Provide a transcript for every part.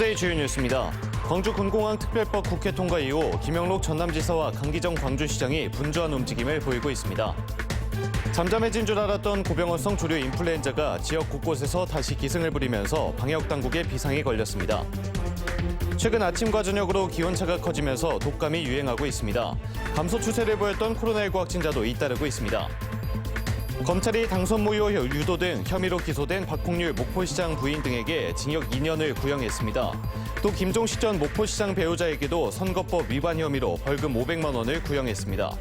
뉴스투데이 주요 뉴스입니다. 광주 군공항 특별법 국회 통과 이후 김영록 전남지사와 강기정 광주시장이 분주한 움직임을 보이고 있습니다. 잠잠해진 줄 알았던 고병원성 조류 인플루엔자가 지역 곳곳에서 다시 기승을 부리면서 방역당국에 비상이 걸렸습니다. 최근 아침과 저녁으로 기온차가 커지면서 독감이 유행하고 있습니다. 감소 추세를 보였던 코로나19 확진자도 잇따르고 있습니다. 검찰이 당선 무효 유도 등 혐의로 기소된 박홍률 목포시장 부인 등에게 징역 2년을 구형했습니다. 또 김종식 전 목포시장 배우자에게도 선거법 위반 혐의로 벌금 500만 원을 구형했습니다.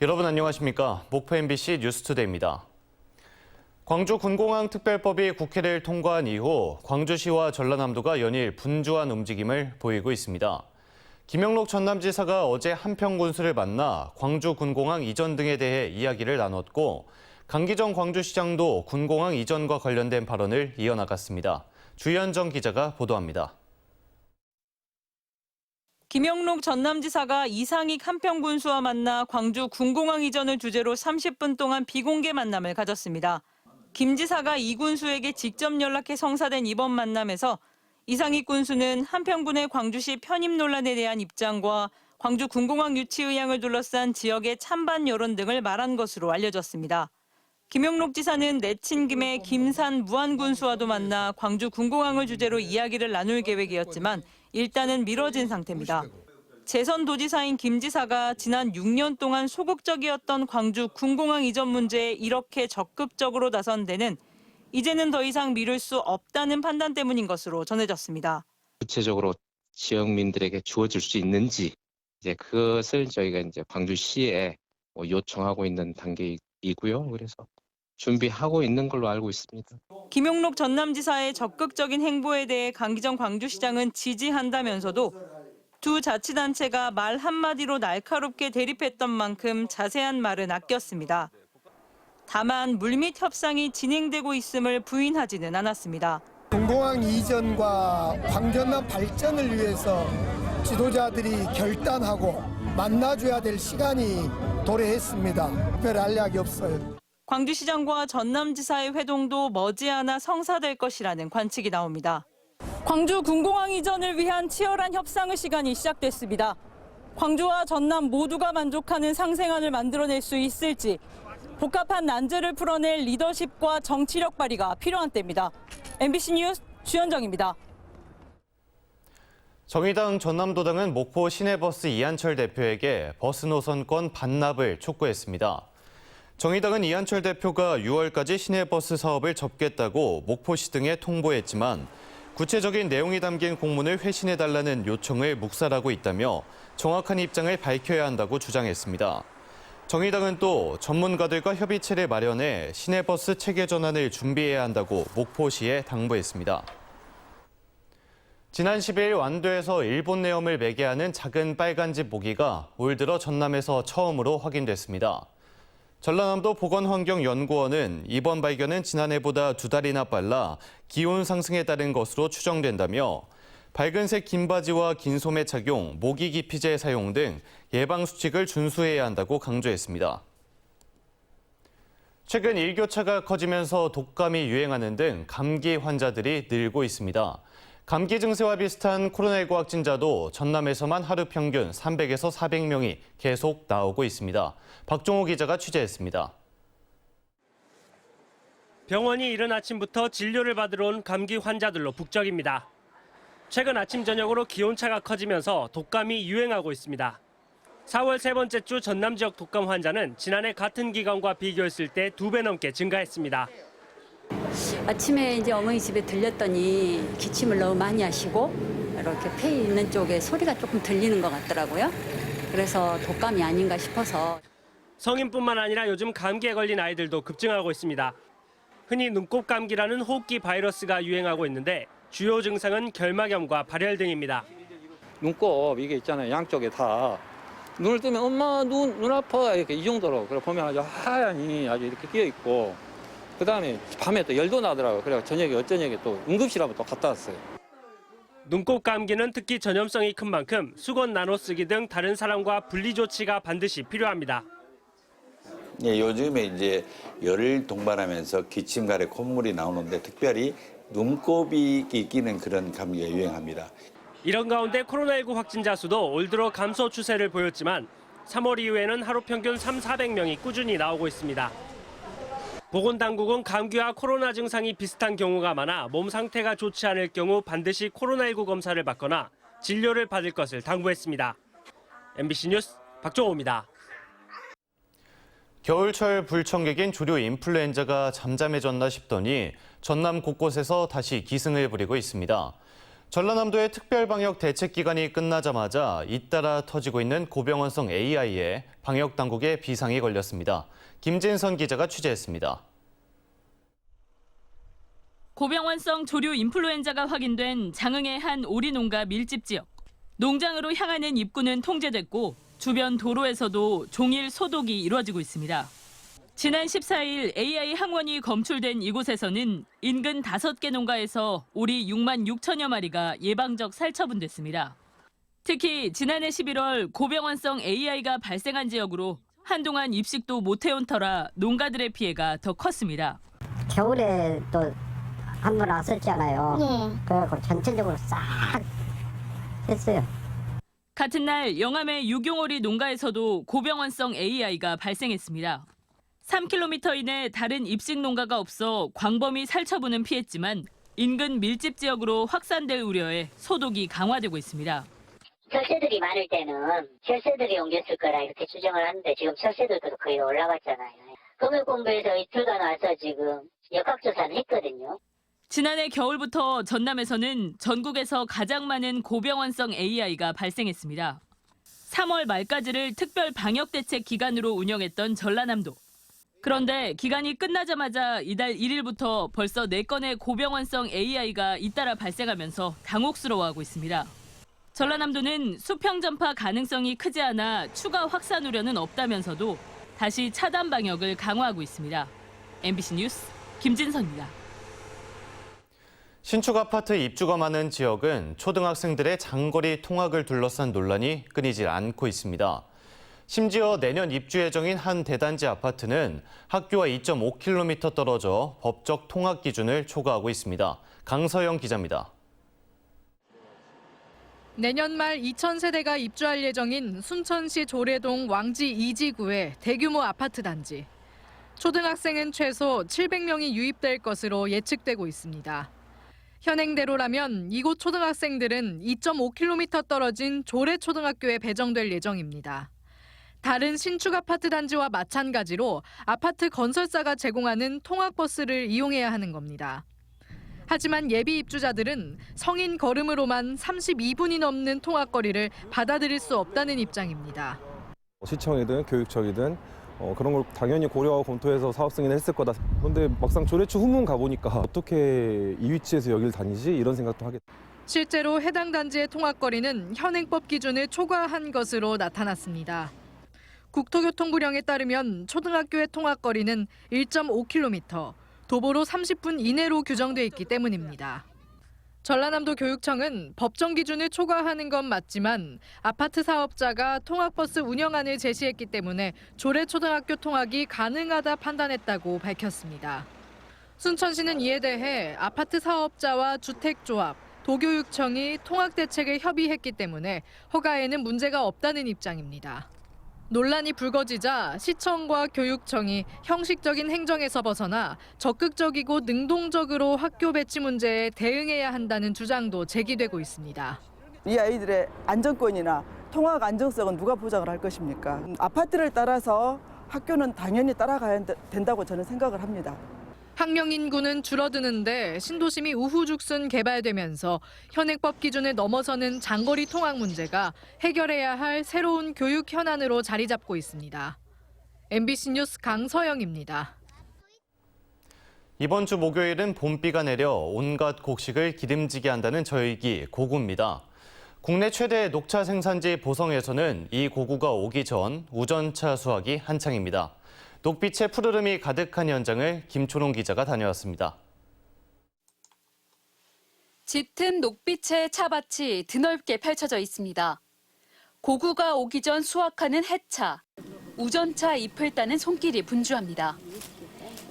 여러분 안녕하십니까? 목포 MBC 뉴스투데이입니다. 광주 군공항 특별법이 국회를 통과한 이후 광주시와 전라남도가 연일 분주한 움직임을 보이고 있습니다. 김영록 전남지사가 어제 한평군수를 만나 광주 군공항 이전 등에 대해 이야기를 나눴고 강기정 광주시장도 군공항 이전과 관련된 발언을 이어나갔습니다. 주현정 기자가 보도합니다. 김영록 전남지사가 이상익 한평군수와 만나 광주 군공항 이전을 주제로 30분 동안 비공개 만남을 가졌습니다. 김 지사가 이 군수에게 직접 연락해 성사된 이번 만남에서 이상익 군수는 한평군의 광주시 편입 논란에 대한 입장과 광주 군공항 유치 의향을 둘러싼 지역의 찬반 여론 등을 말한 것으로 알려졌습니다. 김영록 지사는 내친 김에 김산 무안군수와도 만나 광주 군공항을 주제로 이야기를 나눌 계획이었지만 일단은 미뤄진 상태입니다. 재선 도지사인 김 지사가 지난 6년 동안 소극적이었던 광주 군공항 이전 문제에 이렇게 적극적으로 나선 데는 이제는 더 이상 미룰 수 없다는 판단 때문인 것으로 전해졌습니다. 구체적으로 지역민들에게 주어질 수 있는지 그것을 저희가 광주시에 요청하고 있는 단계이고요. 그래서 준비하고 있는 걸로 알고 있습니다. 김영록 전남지사의 적극적인 행보에 대해 강기정 광주시장은 지지한다면서도 두 자치단체가 말 한마디로 날카롭게 대립했던 만큼 자세한 말은 아꼈습니다. 다만 물밑 협상이 진행되고 있음을 부인하지는 않았습니다. 군공항 이전과 광전남 발전을 위해서 지도자들이 결단하고 만나줘야 될 시간이 도래했습니다. 특별히 알약이 없어요. 광주시장과 전남지사의 회동도 머지않아 성사될 것이라는 관측이 나옵니다. 광주 군공항 이전을 위한 치열한 협상의 시간이 시작됐습니다. 광주와 전남 모두가 만족하는 상생안을 만들어낼 수 있을지 복잡한 난제를 풀어낼 리더십과 정치력 발휘가 필요한 때입니다. MBC 뉴스 주현정입니다. 정의당 전남도당은 목포 시내버스 이한철 대표에게 버스 노선권 반납을 촉구했습니다. 정의당은 이한철 대표가 6월까지 시내버스 사업을 접겠다고 목포시 등에 통보했지만 구체적인 내용이 담긴 공문을 회신해달라는 요청을 묵살하고 있다며 정확한 입장을 밝혀야 한다고 주장했습니다. 정의당은 또 전문가들과 협의체를 마련해 시내버스 체계 전환을 준비해야 한다고 목포시에 당부했습니다. 지난 10일 완도에서 일본 내염을 매개하는 작은 빨간 집 모기가 올 들어 전남에서 처음으로 확인됐습니다. 전라남도 보건환경연구원은 이번 발견은 지난해보다 2달이나 빨라 기온 상승에 따른 것으로 추정된다며 밝은색 긴 바지와 긴 소매 착용, 모기 기피제 사용 등 예방 수칙을 준수해야 한다고 강조했습니다. 최근 일교차가 커지면서 독감이 유행하는 등 감기 환자들이 늘고 있습니다. 감기 증세와 비슷한 코로나19 확진자도 전남에서만 하루 평균 300에서 400명이 계속 나오고 있습니다. 박종호 기자가 취재했습니다. 병원이 이른 아침부터 진료를 받으러 온 감기 환자들로 북적입니다. 최근 아침 저녁으로 기온차가 커지면서 독감이 유행하고 있습니다. 4월 세 번째 주 전남 지역 독감 환자는 지난해 같은 기간과 비교했을 때 2배 넘게 증가했습니다. 아침에 이제 어머니 집에 들렸더니 기침을 너무 많이 하시고 이렇게 폐 있는 쪽에 소리가 조금 들리는 것 같더라고요. 그래서 독감이 아닌가 싶어서. 성인뿐만 아니라 요즘 감기에 걸린 아이들도 급증하고 있습니다. 흔히 눈곱 감기라는 호흡기 바이러스가 유행하고 있는데 주요 증상은 결막염과 발열 등입니다. 눈곱 이게 있잖아요. 양쪽에 다. 눈을 뜨면 엄마 눈 아파 이렇게 이 정도로 그래 보면 아주 하얀이 아주 이렇게 끼어 있고 그다음에 밤에 또 열도 나더라고요. 그래서 저녁에 또 응급실하고 또 갔다 왔어요. 눈곱 감기는 특히 전염성이 큰 만큼 수건 나눠 쓰기 등 다른 사람과 분리 조치가 반드시 필요합니다. 예, 요즘에 이제 열을 동반하면서 기침, 가래, 콧물이 나오는데 특별히 눈곱이 끼는 그런 감기가 유행합니다. 이런 가운데 코로나19 확진자 수도 올 들어 감소 추세를 보였지만 3월 이후에는 하루 평균 300~400명이 꾸준히 나오고 있습니다. 보건당국은 감기와 코로나 증상이 비슷한 경우가 많아 몸 상태가 좋지 않을 경우 반드시 코로나19 검사를 받거나 진료를 받을 것을 당부했습니다. MBC 뉴스 박종호입니다. 겨울철 불청객인 조류 인플루엔자가 잠잠해졌나 싶더니 전남 곳곳에서 다시 기승을 부리고 있습니다. 전라남도의 특별방역 대책 기간이 끝나자마자 잇따라 터지고 있는 고병원성 AI에 방역 당국의 비상이 걸렸습니다. 김진선 기자가 취재했습니다. 고병원성 조류 인플루엔자가 확인된 장흥의 한 오리 농가 밀집 지역. 농장으로 향하는 입구는 통제됐고 주변 도로에서도 종일 소독이 이루어지고 있습니다. 지난 14일 AI 항원이 검출된 이곳에서는 인근 5개 농가에서 오리 6만 6천여 마리가 예방적 살처분됐습니다. 특히 지난해 11월 고병원성 AI가 발생한 지역으로 한동안 입식도 못 해온 터라 농가들의 피해가 더 컸습니다. 겨울에 또 한 번 왔었잖아요. 그래갖고 전체적으로 싹 했어요. 같은 날 영암의 유경오리 농가에서도 고병원성 AI가 발생했습니다. 3km 이내 다른 입식 농가가 없어 광범위 살처분은 피했지만 인근 밀집 지역으로 확산될 우려에 소독이 강화되고 있습니다. 철새들이 많을 때는 철새들이 옮겼을 거라 이렇게 추정을 하는데 지금 철새들도 거의 올라갔잖아요. 검역본부에서 이틀간 와서 지금 역학조사는 했거든요. 지난해 겨울부터 전남에서는 전국에서 가장 많은 고병원성 AI가 발생했습니다. 3월 말까지를 특별 방역 대책 기간으로 운영했던 전라남도. 그런데 기간이 끝나자마자 이달 1일부터 벌써 4건의 고병원성 AI가 잇따라 발생하면서 당혹스러워하고 있습니다. 전라남도는 수평 전파 가능성이 크지 않아 추가 확산 우려는 없다면서도 다시 차단 방역을 강화하고 있습니다. MBC 뉴스 김진선입니다. 신축 아파트 입주가 많은 지역은 초등학생들의 장거리 통학을 둘러싼 논란이 끊이질 않고 있습니다. 심지어 내년 입주 예정인 한 대단지 아파트는 학교와 2.5km 떨어져 법적 통학 기준을 초과하고 있습니다. 강서영 기자입니다. 내년 말 2,000세대가 입주할 예정인 순천시 조례동 왕지 2지구의 대규모 아파트 단지. 초등학생은 최소 700명이 유입될 것으로 예측되고 있습니다. 현행대로라면 이곳 초등학생들은 2.5km 떨어진 조례초등학교에 배정될 예정입니다. 다른 신축 아파트 단지와 마찬가지로 아파트 건설사가 제공하는 통학버스를 이용해야 하는 겁니다. 하지만 예비 입주자들은 성인 걸음으로만 32분이 넘는 통학거리를 받아들일 수 없다는 입장입니다. 시청이든 교육청이든 그런 걸 당연히 고려하고 검토해서 사업 승인을 했을 거다. 그런데 막상 조례처 후문 가보니까 어떻게 이 위치에서 여기를 다니지? 이런 생각도 하게. 실제로 해당 단지의 통학거리는 현행법 기준을 초과한 것으로 나타났습니다. 국토교통부령에 따르면 초등학교의 통학거리는 1.5km, 도보로 30분 이내로 규정돼 있기 때문입니다. 전라남도 교육청은 법정 기준을 초과하는 건 맞지만 아파트 사업자가 통학버스 운영안을 제시했기 때문에 조례초등학교 통학이 가능하다 판단했다고 밝혔습니다. 순천시는 이에 대해 아파트 사업자와 주택조합, 도교육청이 통학 대책을 협의했기 때문에 허가에는 문제가 없다는 입장입니다. 논란이 불거지자 시청과 교육청이 형식적인 행정에서 벗어나 적극적이고 능동적으로 학교 배치 문제에 대응해야 한다는 주장도 제기되고 있습니다. 이 아이들의 안전권이나 통학 안정성은 누가 보장을 할 것입니까? 아파트를 따라서 학교는 당연히 따라가야 된다고 저는 생각을 합니다. 학령 인구는 줄어드는데 신도심이 우후죽순 개발되면서 현행법 기준을 넘어서는 장거리 통학 문제가 해결해야 할 새로운 교육 현안으로 자리 잡고 있습니다. MBC 뉴스 강서영입니다. 이번 주 목요일은 봄비가 내려 온갖 곡식을 기름지게 한다는 절기 고구입니다. 국내 최대 녹차 생산지 보성에서는 이 고구가 오기 전 우전차 수확이 한창입니다. 녹빛의 푸르름이 가득한 현장을 김초롱 기자가 다녀왔습니다. 짙은 녹빛의 차밭이 드넓게 펼쳐져 있습니다. 고구가 오기 전 수확하는 해차, 우전차 잎을 따는 손길이 분주합니다.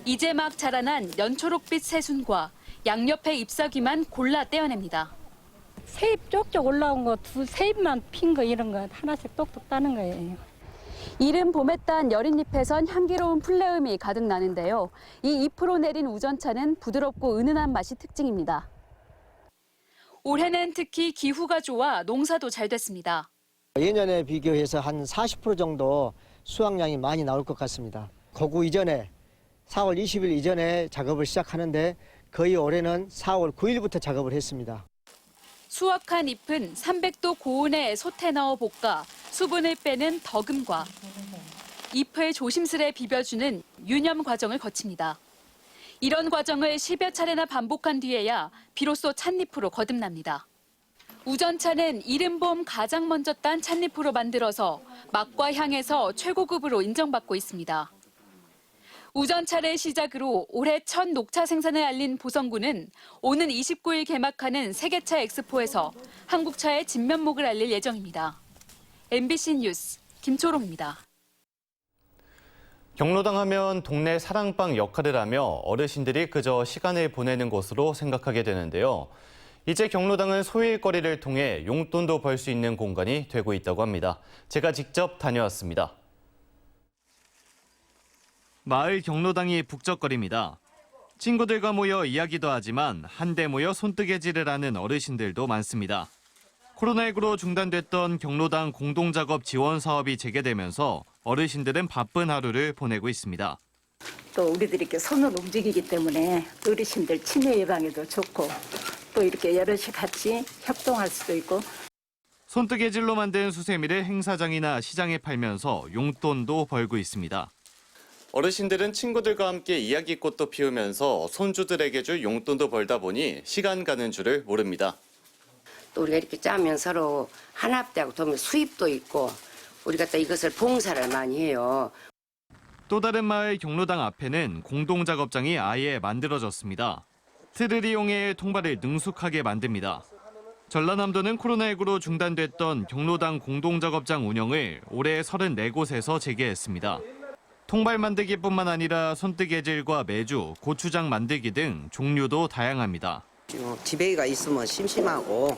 이제 막 자라난 연초록빛 새순과 양옆의 잎사귀만 골라 떼어냅니다. 새잎 쪽쪽 올라온 거 새잎만 핀 거 이런 거 하나씩 똑똑 따는 거예요. 이른 봄에 딴 여린 잎에선 향기로운 풀내음이 가득 나는데요. 이 잎으로 내린 우전차는 부드럽고 은은한 맛이 특징입니다. 올해는 특히 기후가 좋아 농사도 잘 됐습니다. 예년에 비교해서 한 40% 정도 수확량이 많이 나올 것 같습니다. 거구 이전에 4월 20일 이전에 작업을 시작하는데 거의 올해는 4월 9일부터 작업을 했습니다. 수확한 잎은 300도 고온에 솥에 넣어 볶아 수분을 빼는 덕음과 잎을 조심스레 비벼주는 유념 과정을 거칩니다. 이런 과정을 10여 차례나 반복한 뒤에야 비로소 찻잎으로 거듭납니다. 우전차는 이른 봄 가장 먼저 딴 찻잎으로 만들어서 맛과 향에서 최고급으로 인정받고 있습니다. 우전차를 시작으로 올해 첫 녹차 생산을 알린 보성군은 오는 29일 개막하는 세계차 엑스포에서 한국차의 진면목을 알릴 예정입니다. MBC 뉴스 김초롱입니다. 경로당 하면 동네 사랑방 역할을 하며 어르신들이 그저 시간을 보내는 곳으로 생각하게 되는데요. 이제 경로당은 소일거리를 통해 용돈도 벌 수 있는 공간이 되고 있다고 합니다. 제가 직접 다녀왔습니다. 마을 경로당이 북적거립니다. 친구들과 모여 이야기도 하지만 한데 모여 손뜨개질을 하는 어르신들도 많습니다. 코로나19로 중단됐던 경로당 공동작업 지원 사업이 재개되면서 어르신들은 바쁜 하루를 보내고 있습니다. 또 우리들이 이렇게 손을 움직이기 때문에 어르신들 치매 예방에도 좋고 또 이렇게 여럿이 같이 협동할 수도 있고. 손뜨개질로 만든 수세미를 행사장이나 시장에 팔면서 용돈도 벌고 있습니다. 어르신들은 친구들과 함께 이야기꽃도 피우면서 손주들에게 줄 용돈도 벌다 보니 시간 가는 줄을 모릅니다. 또 우리가 이렇게 짜면 서로 한합되고 도면 수입도 있고 우리가 또 이것을 봉사를 많이 해요. 또 다른 마을 경로당 앞에는 공동작업장이 아예 만들어졌습니다. 틀을 이용해 통발을 능숙하게 만듭니다. 전라남도는 코로나19로 중단됐던 경로당 공동작업장 운영을 올해 34곳에서 재개했습니다. 통발 만들기뿐만 아니라 손뜨개질과 메주, 고추장 만들기 등 종류도 다양합니다. 집에가 있으면 심심하고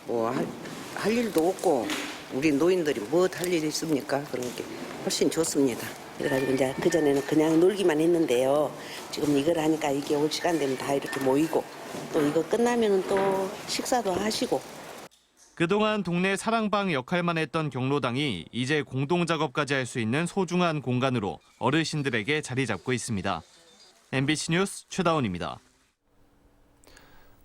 뭐 할 일도 없고 우리 노인들이 뭐 할 일이 있습니까? 그런 게 훨씬 좋습니다. 그래가지고 이제 그전에는 그냥 놀기만 했는데요. 지금 이걸 하니까 이게 올 시간 되면 다 이렇게 모이고 또 이거 끝나면은 또 식사도 하시고. 그동안 동네 사랑방 역할만 했던 경로당이 이제 공동작업까지 할 수 있는 소중한 공간으로 어르신들에게 자리 잡고 있습니다. MBC 뉴스 최다원입니다.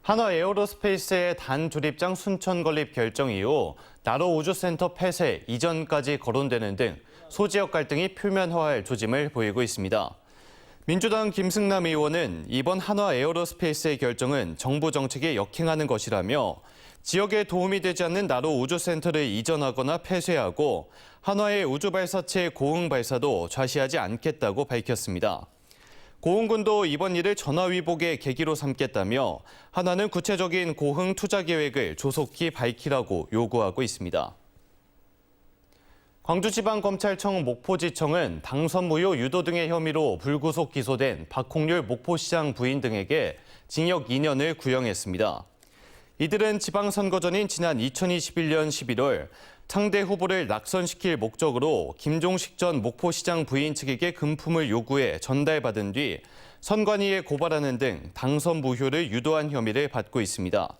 한화 에어로스페이스의 단조립장 순천 건립 결정 이후 나로 우주센터 폐쇄 이전까지 거론되는 등 소지역 갈등이 표면화할 조짐을 보이고 있습니다. 민주당 김승남 의원은 이번 한화 에어로스페이스의 결정은 정부 정책에 역행하는 것이라며 지역에 도움이 되지 않는 나로 우주센터를 이전하거나 폐쇄하고 한화의 우주발사체 고흥 발사도 좌시하지 않겠다고 밝혔습니다. 고흥군도 이번 일을 전화위복의 계기로 삼겠다며 한화는 구체적인 고흥 투자 계획을 조속히 밝히라고 요구하고 있습니다. 광주지방검찰청 목포지청은 당선 무효 유도 등의 혐의로 불구속 기소된 박홍률 목포시장 부인 등에게 징역 2년을 구형했습니다. 이들은 지방선거 전인 지난 2021년 11월 상대 후보를 낙선시킬 목적으로 김종식 전 목포시장 부인 측에게 금품을 요구해 전달받은 뒤 선관위에 고발하는 등 당선 무효를 유도한 혐의를 받고 있습니다.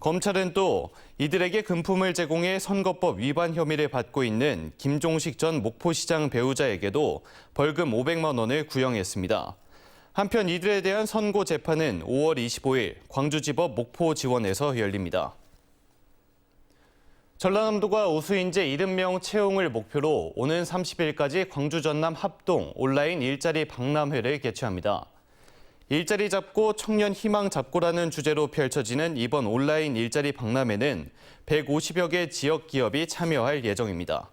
검찰은 또 이들에게 금품을 제공해 선거법 위반 혐의를 받고 있는 김종식 전 목포시장 배우자에게도 벌금 500만 원을 구형했습니다. 한편 이들에 대한 선고 재판은 5월 25일 광주지법 목포지원에서 열립니다. 전라남도가 우수인재 70명 채용을 목표로 오는 30일까지 광주 전남 합동 온라인 일자리 박람회를 개최합니다. 일자리 잡고 청년 희망 잡고라는 주제로 펼쳐지는 이번 온라인 일자리 박람회는 150여 개 지역 기업이 참여할 예정입니다.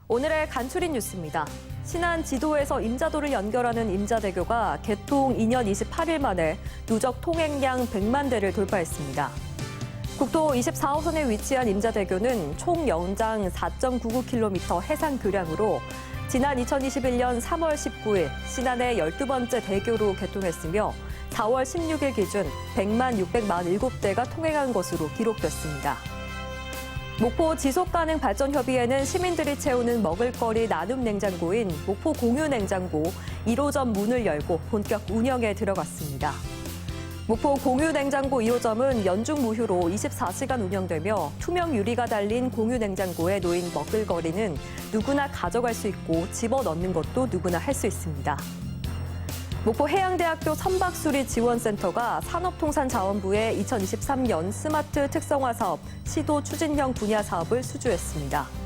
오늘의 간추린 뉴스입니다. 신안 지도에서 임자도를 연결하는 임자대교가 개통 2년 28일 만에 누적 통행량 100만 대를 돌파했습니다. 국토 24호선에 위치한 임자대교는 총 연장 4.99km 해상 교량으로 지난 2021년 3월 19일 신안의 12번째 대교로 개통했으며 4월 16일 기준 100만 647대가 통행한 것으로 기록됐습니다. 목포 지속가능 발전협의회는 시민들이 채우는 먹을거리 나눔 냉장고인 목포 공유냉장고 1호점 문을 열고 본격 운영에 들어갔습니다. 목포 공유냉장고 1호점은 연중 무휴로 24시간 운영되며 투명 유리가 달린 공유냉장고에 놓인 먹을거리는 누구나 가져갈 수 있고 집어넣는 것도 누구나 할 수 있습니다. 목포 해양대학교 선박수리 지원센터가 산업통상자원부의 2023년 스마트 특성화 사업 시도 추진형 분야 사업을 수주했습니다.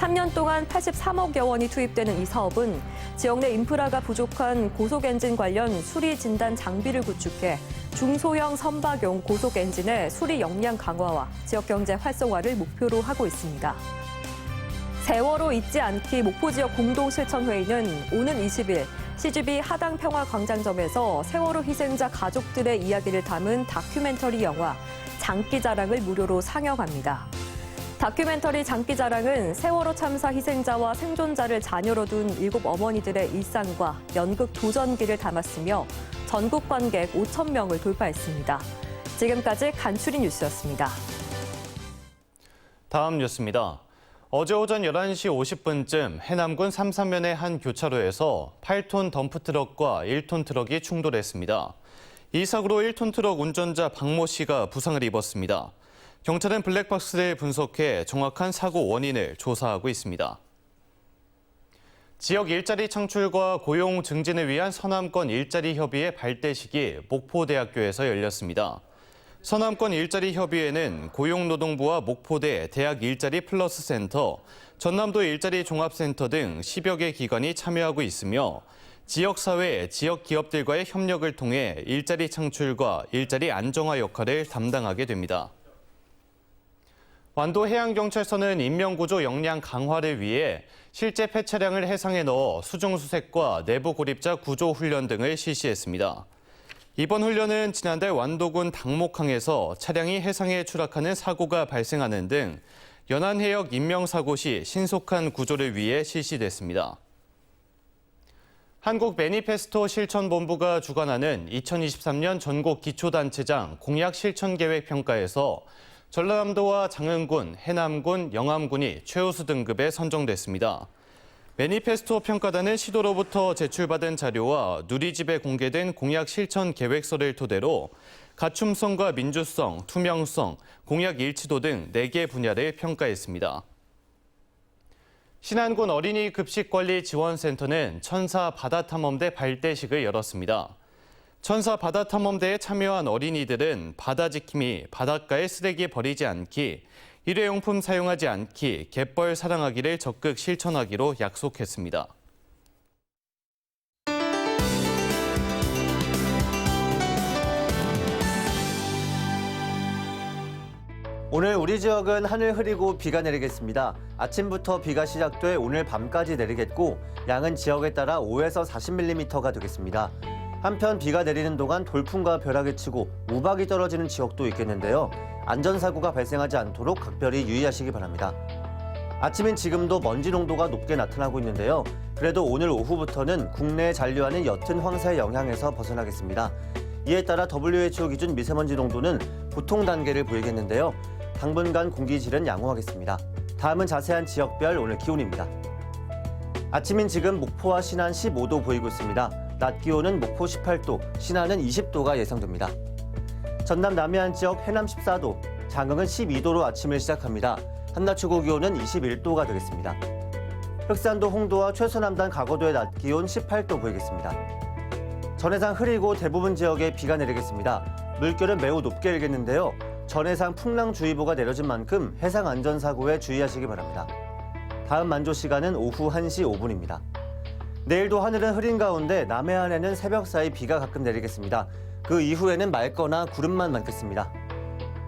3년 동안 83억여 원이 투입되는 이 사업은 지역 내 인프라가 부족한 고속엔진 관련 수리 진단 장비를 구축해 중소형 선박용 고속엔진의 수리 역량 강화와 지역 경제 활성화를 목표로 하고 있습니다. 세월호 잊지 않기 목포 지역 공동실천회의는 오는 20일 CGV 하당평화광장점에서 세월호 희생자 가족들의 이야기를 담은 다큐멘터리 영화 장기자랑을 무료로 상영합니다. 다큐멘터리 장기자랑은 세월호 참사 희생자와 생존자를 자녀로 둔 7 어머니들의 일상과 연극 도전기를 담았으며 전국 관객 5,000명을 돌파했습니다. 지금까지 간추린 뉴스였습니다. 다음 뉴스입니다. 어제 오전 11시 50분쯤 해남군 삼산면의 한 교차로에서 8톤 덤프트럭과 1톤 트럭이 충돌했습니다. 이 사고로 1톤 트럭 운전자 박모 씨가 부상을 입었습니다. 경찰은 블랙박스를 분석해 정확한 사고 원인을 조사하고 있습니다. 지역 일자리 창출과 고용 증진을 위한 서남권 일자리 협의회 발대식이 목포대학교에서 열렸습니다. 서남권 일자리 협의회는 고용노동부와 목포대 대학 일자리 플러스 센터, 전남도 일자리 종합센터 등 10여 개 기관이 참여하고 있으며 지역사회, 지역 기업들과의 협력을 통해 일자리 창출과 일자리 안정화 역할을 담당하게 됩니다. 완도 해양경찰서는 인명구조 역량 강화를 위해 실제 폐차량을 해상에 넣어 수중수색과 내부 고립자 구조 훈련 등을 실시했습니다. 이번 훈련은 지난달 완도군 당목항에서 차량이 해상에 추락하는 사고가 발생하는 등 연안해역 인명사고 시 신속한 구조를 위해 실시됐습니다. 한국 매니페스토 실천본부가 주관하는 2023년 전국 기초단체장 공약 실천계획 평가에서 전라남도와 장흥군, 해남군, 영암군이 최우수 등급에 선정됐습니다. 매니페스토 평가단은 시도로부터 제출받은 자료와 누리집에 공개된 공약 실천 계획서를 토대로 갖춤성과 민주성, 투명성, 공약 일치도 등 4개 분야를 평가했습니다. 신안군 어린이 급식관리 지원센터는 천사 바다탐험대 발대식을 열었습니다. 천사 바다탐험대에 참여한 어린이들은 바다지킴이, 바닷가에 쓰레기 버리지 않기, 일회용품 사용하지 않기, 갯벌 사랑하기를 적극 실천하기로 약속했습니다. 오늘 우리 지역은 하늘 흐리고 비가 내리겠습니다. 아침부터 비가 시작돼 오늘 밤까지 내리겠고 양은 지역에 따라 5에서 40mm가 되겠습니다. 한편 비가 내리는 동안 돌풍과 벼락이 치고 우박이 떨어지는 지역도 있겠는데요. 안전사고가 발생하지 않도록 각별히 유의하시기 바랍니다. 아침인 지금도 먼지 농도가 높게 나타나고 있는데요. 그래도 오늘 오후부터는 국내에 잔류하는 옅은 황사의 영향에서 벗어나겠습니다. 이에 따라 WHO 기준 미세먼지 농도는 보통 단계를 보이겠는데요. 당분간 공기질은 양호하겠습니다. 다음은 자세한 지역별 오늘 기온입니다. 아침인 지금 목포와 신안 15도 보이고 있습니다. 낮 기온은 목포 18도, 신안은 20도가 예상됩니다. 전남 남해안 지역 해남 14도, 장흥은 12도로 아침을 시작합니다. 한낮 최고 기온은 21도가 되겠습니다. 흑산도 홍도와 최서남단 가거도의 낮 기온 18도 보이겠습니다. 전해상 흐리고 대부분 지역에 비가 내리겠습니다. 물결은 매우 높게 일겠는데요. 전해상 풍랑주의보가 내려진 만큼 해상 안전사고에 주의하시기 바랍니다. 다음 만조 시간은 오후 1시 5분입니다. 내일도 하늘은 흐린 가운데 남해안에는 새벽 사이 비가 가끔 내리겠습니다. 그 이후에는 맑거나 구름만 많겠습니다.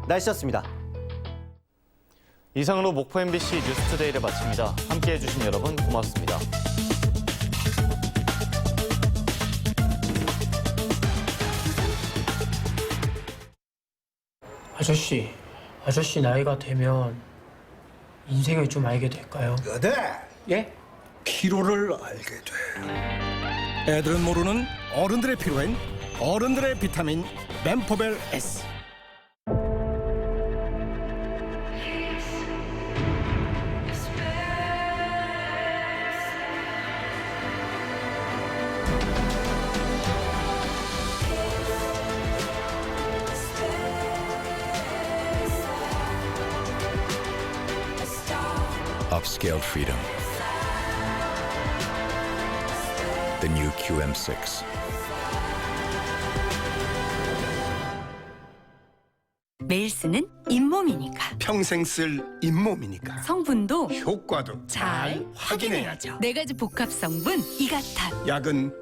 날씨였습니다. 이상으로 목포 MBC 뉴스투데이를 마칩니다. 함께해 주신 여러분 고맙습니다. 아저씨, 아저씨 나이가 되면 인생을 좀 알게 될까요? 네. 예? 피로를 알게 돼. 애들은 모르는 어른들의 피로엔 어른들의 비타민 멤포벨 S. Upscaled freedom. The new QM6. 매일 쓰는 잇몸이니까. 평생 쓸 잇몸이니까. 성분도 효과도 잘 확인해야죠. 4가지 복합 성분 이가탄. 약은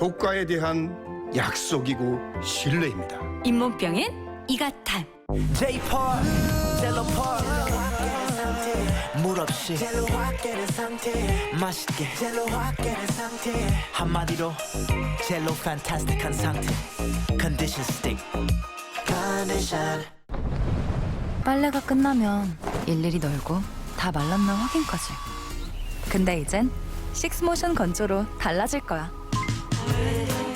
효과에 대한 약속이고 신뢰입니다. 잇몸병엔 이가탄. J-Park, 젤로 파크. 물 없이 젤로 확 깨는 상태. 맛있게 젤로 확 깨는 상태. 한마디로 젤로 판타스틱한 상태. 컨디션 스틱. 컨디션. 빨래가 끝나면 일일이 널고 다 말랐나 확인까지. 근데 이젠 식스모션 건조로 달라질 거야.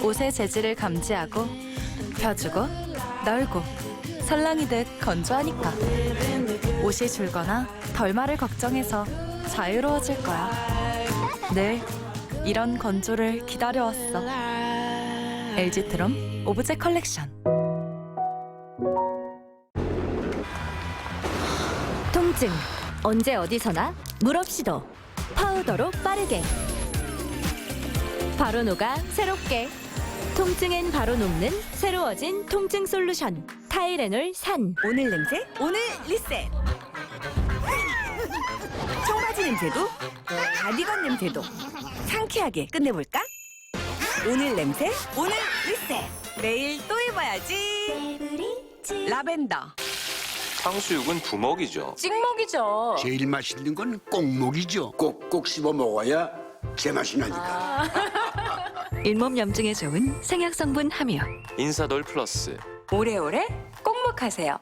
옷의 재질을 감지하고 펴주고 널고 설랑이듯 건조하니까 옷이 줄거나 덜 마를 걱정해서 자유로워질 거야. 늘 이런 건조를 기다려왔어. LG트럼 오브제 컬렉션. 통증 언제 어디서나 물 없이도 파우더로 빠르게 바로 녹아 새롭게 통증엔 바로 녹는 새로워진 통증 솔루션 타이레놀 산. 오늘 냄새 오늘 리셋. 청바지 냄새도 가디건 냄새도 상쾌하게 끝내볼까? 오늘 냄새 오늘 리셋. 내일 또 해봐야지. 라벤더. 탕수육은 부먹이죠. 찍먹이죠. 제일 맛있는 건 꼭먹이죠. 꼭꼭 씹어 먹어야 제맛이 나니까. 잇몸 염증에 좋은 생약 성분 함유. 인사돌 플러스. 오래오래 꼭먹하세요.